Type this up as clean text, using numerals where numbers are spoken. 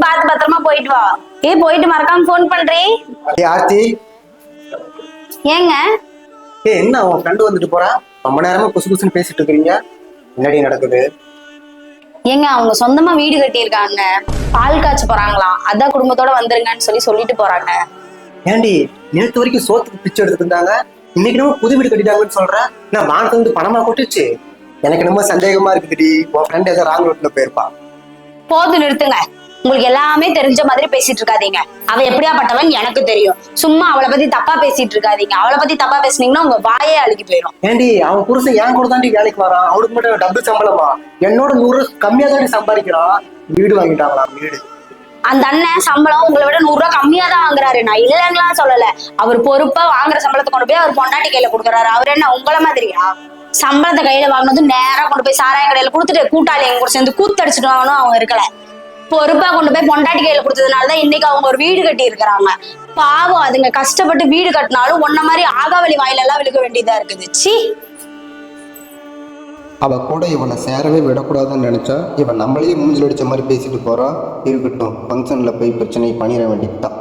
பார்த்து பத்திரமா போயிட்டு வா. போயிட்டு மறக்காம போன் பண்றேன். ஆர்த்தி, ஏங்க என்ன உன் ஃப்ரெண்டு வந்துட்டு போறா? ரொம்ப நேரமா குசு குசுன்னு பேசிட்டு இருக்கீங்க, என்னடி நடக்குது? ஏங்க அவங்க சொந்தமா வீடு கட்டியிருக்காங்க, பால் காய்ச்ச போறாங்களாம், அதான் குடும்பத்தோட வந்துருங்கன்னு சொல்லிட்டு போறாங்க. ஏண்டி, நேற்று வரைக்கும் சோத்துக்கு பிச்சை எடுத்துட்டு இருந்தாங்க, இன்னைக்கு நம்ம புது வீடு கட்டிட்டாங்கன்னு சொல்ற? நான் வானத்துல வந்து பணமா கொட்டுச்சு. எனக்கு ரொம்ப சந்தேகமா இருக்குதுடி, உன் ஃப்ரெண்ட் ஏதோ ராங் ரூட்ல போயிருப்பா. போது நிறுத்துங்க. உங்களுக்கு எல்லாமே தெரிஞ்ச மாதிரி பேசிட்டு இருக்காதீங்க. அவ எப்படியாப்பட்டவன் எனக்கு தெரியும். சும்மா அவளை பத்தி தப்பா பேசிட்டு இருக்காதீங்க. அவளை பத்தி தப்பா பேசுனீங்கன்னா உங்க வாயே அழுகி போயிடும். ஏண்டி, அவன் புருஷன் என் கூட தாண்டி வேலைக்கு வரான், அவனுக்கு மட்டும் டபுள் சம்பளமா? என்னோட 100 கம்மியா தாண்டி சம்பாதிக்கிறான். வீடு வாங்கிட்டாங்களாம், வீடு. அந்த அண்ணன் சம்பளம் உங்களை விட 100 ரூபாய் கம்மியா தான் வாங்குறாரு. நான் இல்லைங்களா சொல்லல. அவர் பொறுப்பா வாங்குற சம்பளத்தை கொண்டு போய் அவர் பொண்டாட்டி கையில கொடுக்குறாரு. அவர் என்ன உங்களை மாதிரியா? சம்பளத்தை கையில வாங்கினது நேரா கொண்டு போய் சாராய கடையில கொடுத்துட்டு கூட்டாளி எங்க கூட சேர்ந்து கூத்தடிச்சுட்டு வாங்கணும். அவங்க இருக்கல, பொறுப்பா கொண்டு போய் பொண்டாட்டி கையில கொடுத்ததுனாலதான் இன்னைக்கு அவங்க ஒரு வீடு கட்டி இருக்கிறாங்க. பாவம், அதுங்க கஷ்டப்பட்டு வீடு கட்டினாலும் ஒன்ன மாதிரி ஆகாவளி வாயில எல்லாம் விழுக வேண்டியதா இருக்குது. சி, அவ கூட இவனை சேரவே விடக்கூடாதுன்னு நினைச்சா இவன் நம்மளையே மூஞ்சில் அடிச்ச மாதிரி பேசிட்டு போறான். இருக்கட்டும், ஃபங்க்ஷன்ல போய் பிரச்சனை பண்ணிட வேண்டியதுதான்.